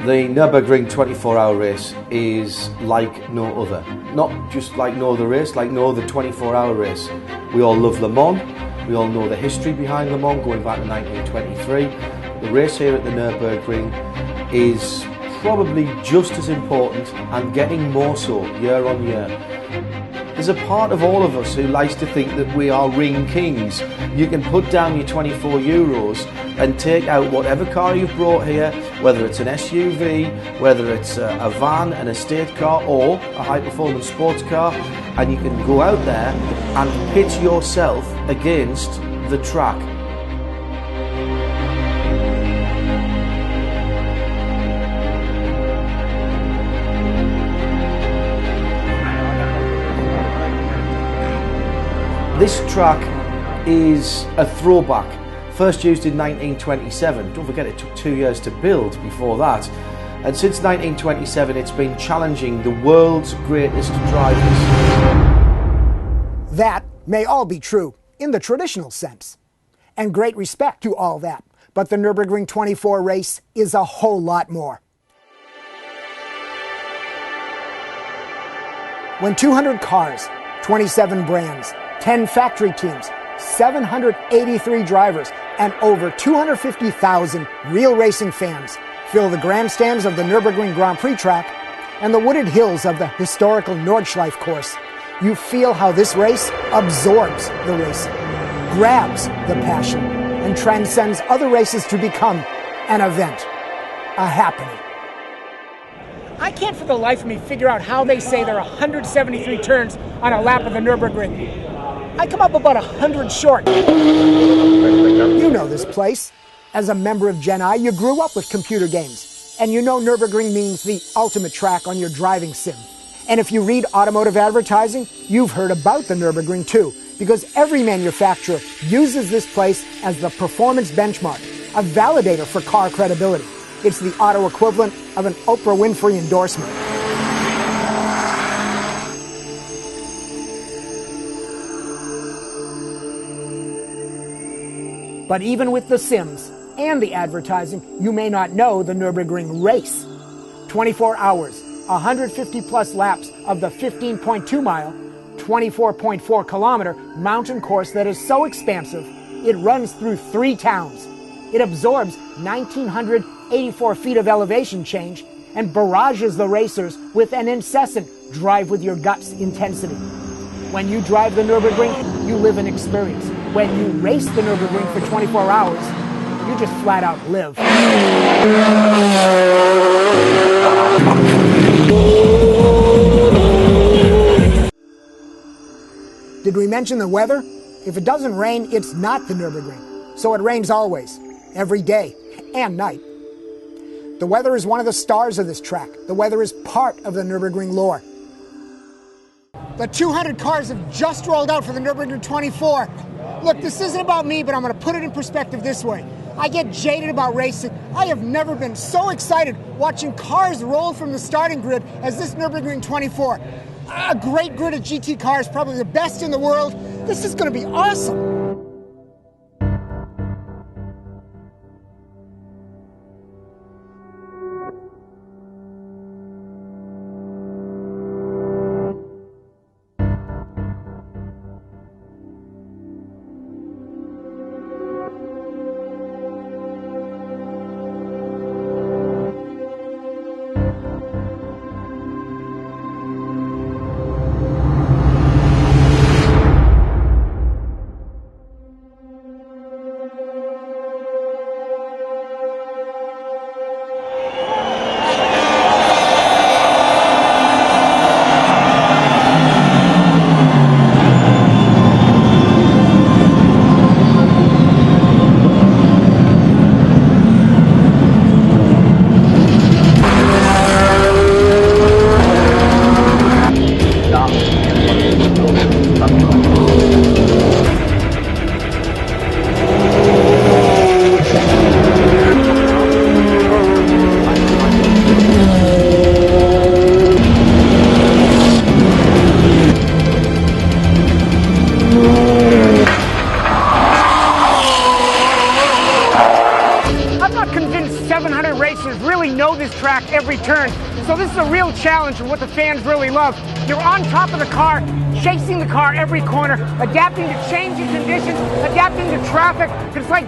The Nürburgring 24-hour race is like no other. Not just like no other race, like no other 24-hour race. We all love Le Mans. We all know the history behind Le Mans going back to 1923. The race here at the Nürburgring is probably just as important and getting more so year on year. There's a part of all of us who likes to think that we are ring kings. You can put down your 24 euros and take out whatever car you've brought here, whether it's an SUV, whether it's a van, an estate car, or a high-performance sports car, and you can go out there and pit yourself against the track. This track is a throwback, first used in 1927. Don't forget it took 2 years to build before that. And since 1927 it's been challenging the world's greatest drivers. That may all be true in the traditional sense. And great respect to all that. But the Nürburgring 24 race is a whole lot more. When 200 cars, 27 brands, 10 factory teams, 783 drivers, and over 250,000 real racing fans fill the grandstands of the Nürburgring Grand Prix track and the wooded hills of the historical Nordschleife course, you feel how this race absorbs the racing, grabs the passion, and transcends other races to become an event, a happening. I can't for the life of me figure out how they say there are 173 turns on a lap of the Nürburgring. I come up about 100 short. You know this place. As a member of Gen I, you grew up with computer games. And you know Nürburgring means the ultimate track on your driving sim. And if you read automotive advertising, you've heard about the Nürburgring too, because every manufacturer uses this place as the performance benchmark, a validator for car credibility. It's the auto equivalent of an Oprah Winfrey endorsement. But even with the sims and the advertising, you may not know the Nürburgring race. 24 hours, 150 plus laps of the 15.2 mile, 24.4 kilometer mountain course that is so expansive, it runs through 3 towns. It absorbs 1,984 feet of elevation change and barrages the racers with an incessant drive with your guts intensity. When you drive the Nürburgring, you live an experience. When you race the Nürburgring for 24 hours, you just flat out live. Did we mention the weather? If it doesn't rain, it's not the Nürburgring. So it rains always, every day and night. The weather is one of the stars of this track. The weather is part of the Nürburgring lore. The 200 cars have just rolled out for the Nürburgring 24. Look, this isn't about me, but I'm going to put it in perspective this way. I get jaded about racing. I have never been so excited watching cars roll from the starting grid as this Nürburgring 24. A great grid of GT cars, probably the best in the world. This is going to be awesome. every turn. So this is a real challenge of what the fans really love. You're on top of the car, chasing the car every corner, adapting to changing conditions, adapting to traffic. It's like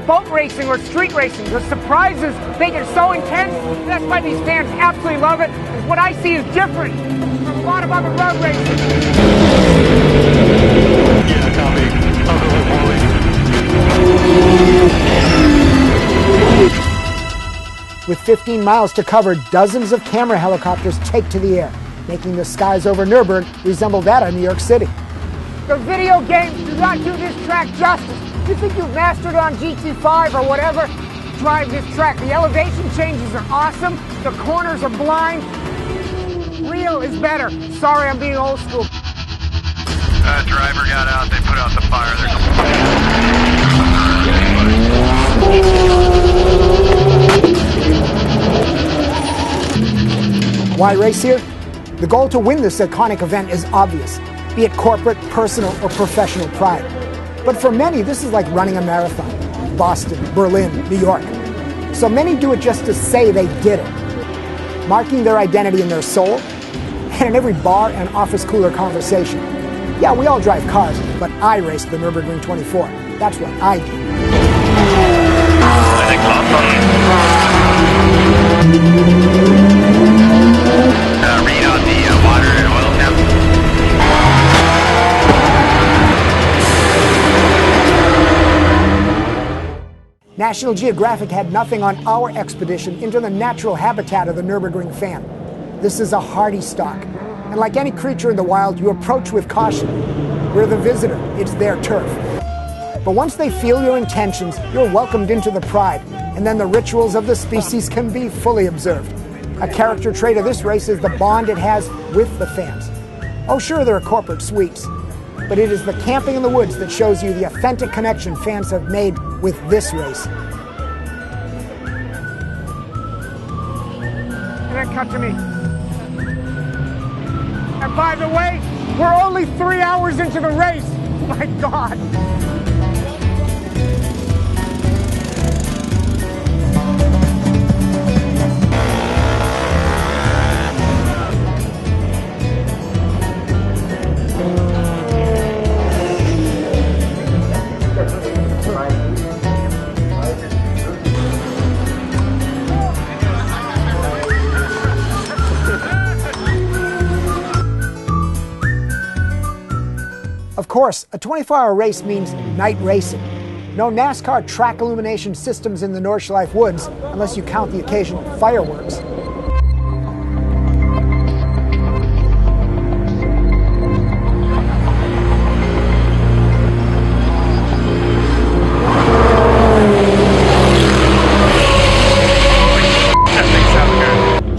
boat racing or street racing. The surprises, they get so intense. That's why these fans absolutely love it. What I see is different from a lot of other road races. Yeah, copy. With 15 miles to cover, dozens of camera helicopters take to the air, making the skies over Nürburgring resemble that of New York City. The video games do not do this track justice. You think you've mastered on GT5 or whatever? Drive this track. The elevation changes are awesome. The corners are blind. Real is better. Sorry, I'm being old school. Driver got out. They put out the fire. Why race here? The goal to win this iconic event is obvious, be it corporate, personal, or professional pride. But for many, this is like running a marathon. Boston, Berlin, New York. So many do it just to say they did it, marking their identity in their soul and in every bar and office cooler conversation. Yeah, we all drive cars, but I raced the Nürburgring 24. That's what I do. Read on the water and oil temp. National Geographic had nothing on our expedition into the natural habitat of the Nürburgring fan. This is a hardy stock, and like any creature in the wild, you approach with caution. We're the visitor, it's their turf. But once they feel your intentions, you're welcomed into the pride, and then the rituals of the species can be fully observed. A character trait of this race is the bond it has with the fans. Oh sure, there are corporate suites, but it is the camping in the woods that shows you the authentic connection fans have made with this race. And then cut to me. And by the way, we're only 3 hours into the race. My God. Of course, a 24-hour race means night racing. No NASCAR track illumination systems in the Nordschleife woods, unless you count the occasional fireworks.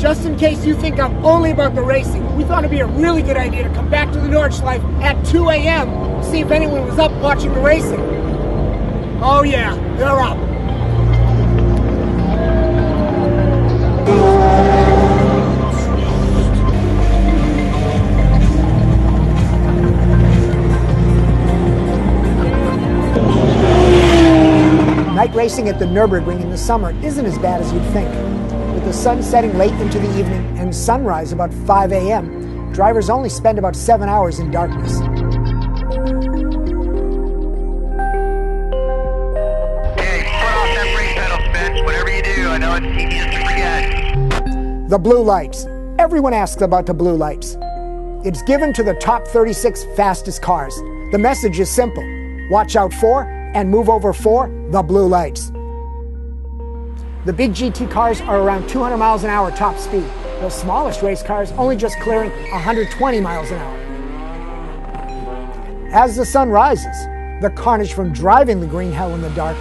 Just in case you think I'm only about the racing, we thought it'd be a really good idea to come back to the Nordschleife at 2 a.m. see if anyone was up watching the racing. Oh yeah, they're up. Night racing at the Nürburgring in the summer isn't as bad as you'd think. With the sun setting late into the evening and sunrise about 5 a.m., drivers only spend about 7 hours in darkness. I know it's easy to forget. The blue lights. Everyone asks about the blue lights. It's given to the top 36 fastest cars. The message is simple. Watch out for and move over for the blue lights. The big GT cars are around 200 miles an hour top speed. The smallest race cars only just clearing 120 miles an hour. As the sun rises, the carnage from driving the green hell in the dark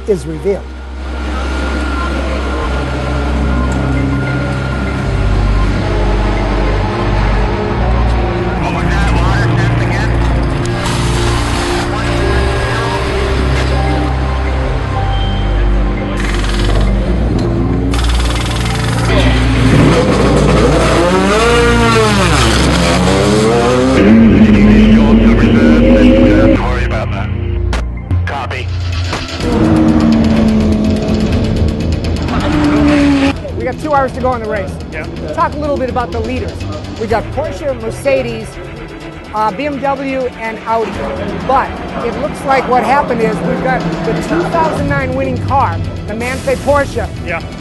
is revealed. to go in the race. Yeah. Talk a little bit about the leaders. We got Porsche, Mercedes, BMW, and Audi. But it looks like what happened is we've got the 2009 winning car, the Manthey Porsche,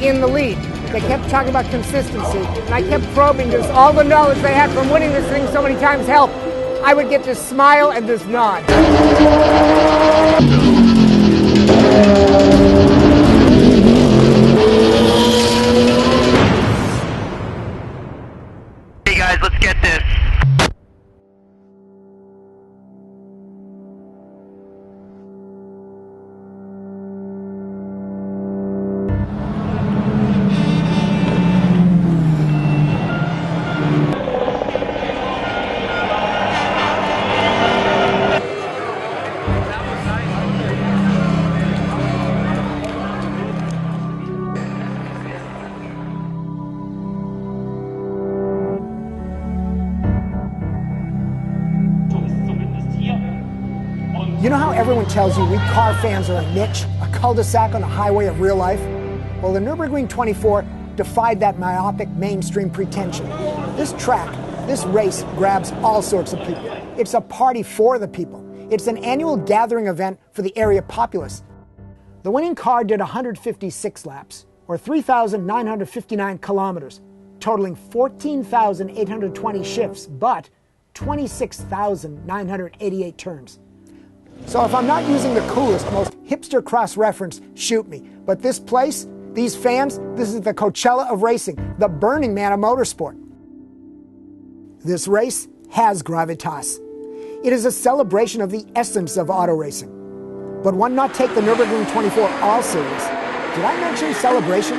in the lead. They kept talking about consistency, and I kept probing because all the knowledge they had from winning this thing so many times helped. I would get this smile and this nod. Hey guys, let's get this. You know how everyone tells you we car fans are a niche, a cul-de-sac on a highway of real life? Well, the Nürburgring 24 defied that myopic mainstream pretension. This track, this race grabs all sorts of people. It's a party for the people. It's an annual gathering event for the area populace. The winning car did 156 laps, or 3,959 kilometers, totaling 14,820 shifts, but 26,988 turns. So if I'm not using the coolest, most hipster cross-reference, shoot me. But this place, these fans, this is the Coachella of racing, the Burning Man of motorsport. This race has gravitas. It is a celebration of the essence of auto racing. But one not take the Nürburgring 24 all serious. Did I mention celebration?